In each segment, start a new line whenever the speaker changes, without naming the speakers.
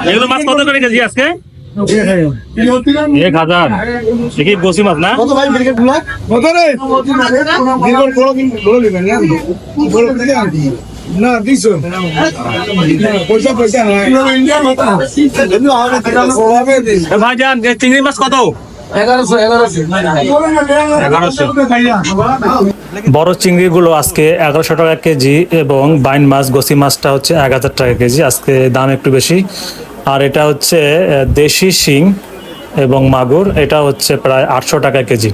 এগুলো মাছ কত করে কেজি আজকে? 1000। দেখি বসি মাছ না? ভাইজান চিংড়ি মাছ কত? 1100। বড় চিংড়ি গুলো আজকে 1100 টাকা কেজি এবং বাইন মাছ গোসি মাছটা হচ্ছে 1000 টাকা কেজি। আজকে দাম একটু বেশি। আর এটা হচ্ছে দেশি শিং এবং মাগুর, এটা হচ্ছে প্রায় 800 টাকা কেজি।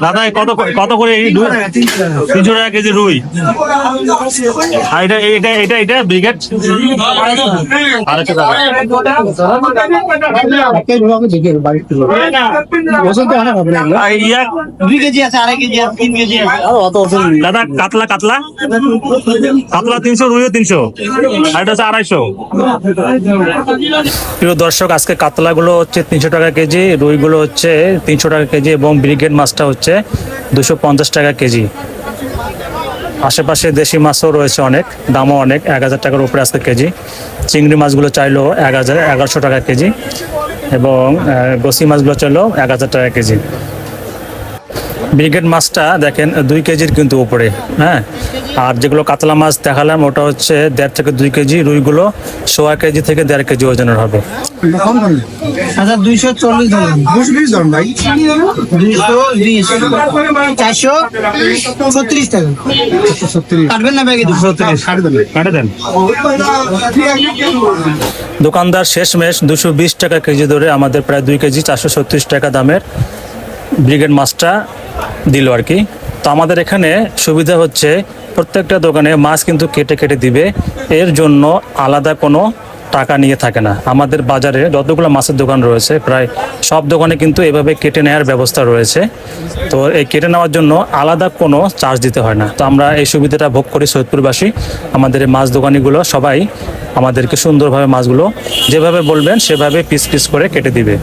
দাদা কত কত করে এই 300 টাকা কেজি রুই? আর এটা এটা এটা এটা ব্রিগেড 250 টাকা। দাদা কাতলা কাতলা কাতলা 300, রুইও 300, আর এটা হচ্ছে 250। প্রিয় দর্শক, আজকে কাতলাগুলো হচ্ছে 300 টাকা কেজি, রুইগুলো হচ্ছে 300 টাকা কেজি এবং ব্রিগেড মাছটা হচ্ছে 250 টাকা কেজি। আশেপাশে দেশি মাছও রয়েছে অনেক, দামও অনেক, 1000 টাকার উপরে আজকে কেজি। চিংড়ি মাছগুলো চাইলো 1100 টাকা কেজি এবং গোসি মাছগুলো চাইলো 1000 টাকা কেজি। ব্রিগেড মাছটা দেখেন 2 কেজির কিন্তু উপরে, হ্যাঁ। আর যেগুলো কাতলা মাছ দেখালাম ওটা হচ্ছে 1.5 থেকে 2 কেজি, রুইগুলো 1.25 কেজি থেকে 1.5 কেজি ওজনের হবে।
240 ভাই, 430 টাকা কাটবেন না ব্যাগে? 230
কাটে দেন। দোকানদার শেষমেশ 220 টাকা কেজি ধরে আমাদের প্রায় 2 কেজি 436 টাকা দামের ব্রিগেড মাছটা দিল আর কি। তো আমাদের এখানে সুবিধা হচ্ছে প্রত্যেকটা দোকানে মাছ কিন্তু কেটে কেটে দিবে, এর জন্য আলাদা কোনো টাকা নিয়ে থাকে না। আমাদের বাজারে যতগুলো মাছের দোকান রয়েছে প্রায় সব দোকানে কিন্তু এভাবে কেটে নেওয়ার ব্যবস্থা রয়েছে। তো এই কেটে নেওয়ার জন্য আলাদা কোনো চার্জ দিতে হয় না। তো আমরা এই সুবিধাটা ভোগ করি সৈয়দপুরবাসী। আমাদের এই মাছ দোকানিগুলো সবাই আমাদেরকে সুন্দরভাবে মাছগুলো যেভাবে বলবেন সেভাবে পিস পিস করে কেটে দিবে।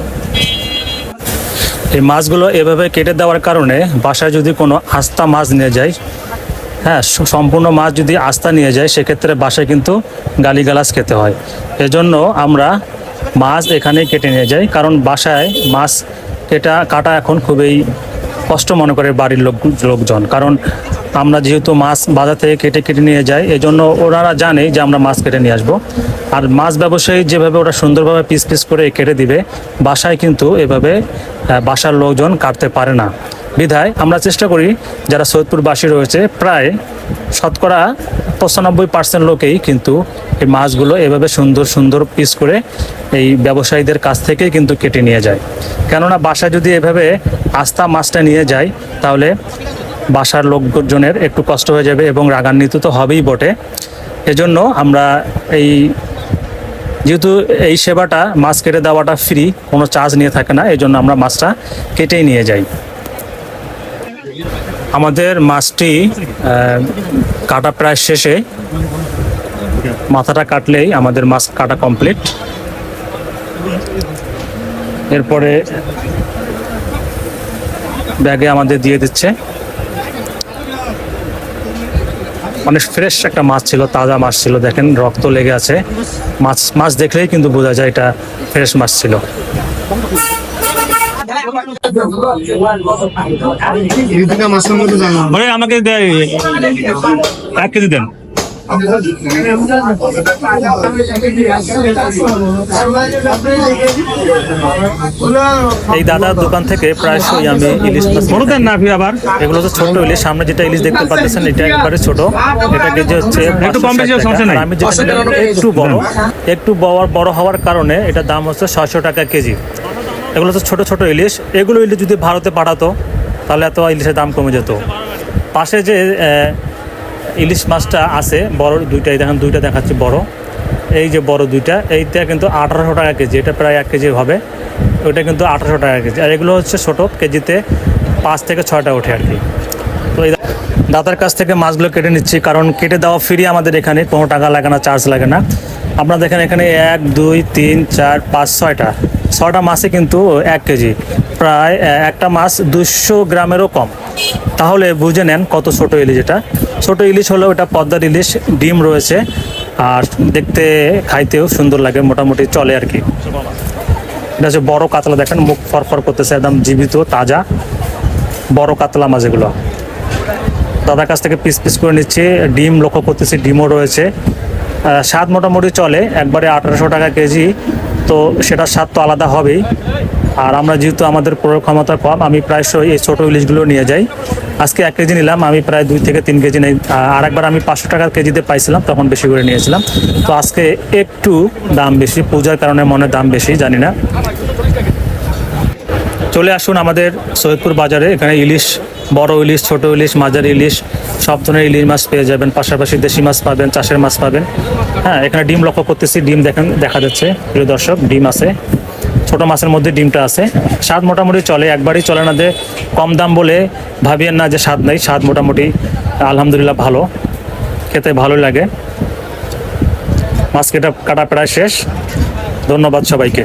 এই মাছগুলো এভাবে কেটে দেওয়ার কারণে বাসায় যদি কোনো আস্তা মাছ নিয়ে যায়, হ্যাঁ, সম্পূর্ণ মাছ যদি আস্তা নিয়ে যায় সেক্ষেত্রে বাসায় কিন্তু গালিগালাজ খেতে হয়। এজন্য আমরা মাছ এখানেই কেটে নিয়ে যাই, কারণ বাসায় মাছ কাটা এখন খুবই কষ্ট মনে করে বাড়ির লোকজন। কারণ আমরা যেহেতু মাছ বাজার থেকে কেটে কেটে নিয়ে যাই, এজন্য ওনারা জানে যে আমরা মাছ কেটে নিয়ে আসবো। আর মাছ ব্যবসায়ী যেভাবে ওরা সুন্দরভাবে পিস পিস করে কেটে দিবে, বাসায় কিন্তু এভাবে বাসার লোকজন কাটতে পারে না। বিধায় আমরা চেষ্টা করি যারা সৈয়দপুরবাসী রয়েছে প্রায় শতকরা 95% লোকেই কিন্তু এই মাছগুলো এভাবে সুন্দর সুন্দর পিস করে এই ব্যবসায়ীদের কাছ থেকেই কিন্তু কেটে নিয়ে যায়। কেননা বাসায় যদি এভাবে আস্তা মাছটা নিয়ে যায় তাহলে বাসার লোকজনের একটু কষ্ট হয়ে যাবে এবং রাগান্বিত তো হবেই বটে। এজন্য আমরা যেহেতু এই সেবাটা মাছ কেটে দেওয়াটা ফ্রি, কোনো চার্জ নিয়ে থাকে না, এই জন্য আমরা মাছটা কেটেই নিয়ে যাই। আমাদের মাছটি কাটা প্রায় শেষে, মাথাটা কাটলেই আমাদের মাছ কাটা কমপ্লিট। এরপরে ব্যাগে আমাদের দিয়ে দিচ্ছে। অনেক ফ্রেশ একটা মাছ ছিল, তাজা মাছ ছিল, দেখেন রক্ত লেগে আছে। মাছ দেখলেই কিন্তু বোঝা যায় এটা ফ্রেশ মাছ ছিল। আমাকে 1 কেজি দেন। এই দাদার দোকান থেকে প্রায়শই আমি ইলিশ মাছ দেন না আবার। এগুলো হচ্ছে ছোট ইলিশ, সামনে যেটা ইলিশ দেখতে পাচ্ছেন এটা একবারে ছোট, এটা কেজি হচ্ছে একটু কম বেশি সমস্যা নাই। আমি যেটা একটু বড় হওয়ার কারণে এটা দাম হচ্ছে 600 টাকা কেজি। এগুলো হচ্ছে ছোট ছোট ইলিশ। এগুলো ইলিশ যদি ভারতে পাঠাতো তাহলে এত ইলিশের দাম কমে যেত। পাশে যে ইলিশ মাছটা আছে বড় দুইটাই দেখেন, দুইটা দেখাচ্ছি বড়, এই যে বড় দুইটা, এইটা কিন্তু 1800 টাকা কেজি, এটা প্রায় 1 কেজি হবে, ওইটা কিন্তু 1800 টাকা কেজি। আর এগুলো হচ্ছে ছোটো, কেজিতে 5 থেকে 6টা ওঠে আর কি। তো এই দাদার কাছ থেকে মাছগুলো কেটে নিচ্ছি, কারণ কেটে দেওয়া ফ্রি আমাদের এখানে, কোনো টাকা লাগে না, চার্জ লাগে না। আপনারা দেখেন এখানে 1 2 3 4 5 6টা মাছে কিন্তু 1 কেজি, প্রায় একটা মাছ 200 গ্রামেরও কম। তাহলে বুঝে নেন কত ছোট ইলিশ এটা। ছোট ইলিশ হলেও এটা পদ্মার ইলিশ, ডিম রয়েছে আর দেখতে খাইতেও সুন্দর লাগে, মোটামুটি চলে আর কি। এটা হচ্ছে বড় কাতলা, দেখেন মুখ ফরফর করতেছে, একদম জীবিত তাজা বড় কাতলা মাছ এগুলো। দাদার কাছ থেকে পিস পিস করে নিচ্ছে, ডিম লক্ষ্য করতেছি, ডিমও রয়েছে। স্বাদ মোটামুটি চলে, একবারে 1800 টাকা কেজি, তো সেটার স্বাদ তো আলাদা হবেই। আর আমরা যেহেতু আমাদের প্রয়োগ ক্ষমতা কম, আমি প্রায়শই এই ছোটো ইলিশগুলো নিয়ে যাই। আজকে 1 কেজি নিলাম, আমি প্রায় 2 থেকে 3 কেজি নেই। আর একবার আমি 500 টাকা কেজিতে পাইছিলাম, তখন বেশি করে নিয়েছিলাম। তো আজকে একটু দাম বেশি, পূজার কারণে মনে দাম বেশি, জানি না। চলে আসুন আমাদের সৈয়দপুর বাজারে, এখানে ইলিশ, বড় ইলিশ, ছোট ইলিশ, মাঝারি ইলিশ, সব ধরনের ইলিশ মাছ পেয়ে যাবেন। পাশাপাশি দেশি মাছ পাবেন, চাষের মাছ পাবেন। হ্যাঁ, এখানে ডিম লক্ষ্য করতেছি, ডিম দেখেন, দেখা যাচ্ছে প্রিয় দর্শক, ডিম আছে, ছোট মাছের মধ্যে ডিমটা আছে। স্বাদ মোটামুটি চলে, একবারই চলে না যে কম দাম বলে ভাবিয়েন না যে স্বাদ নেই, স্বাদ মোটামুটি আলহামদুলিল্লাহ ভালো, খেতে ভালো লাগে। মাছ কাটা প্রায় শেষ। ধন্যবাদ সবাইকে।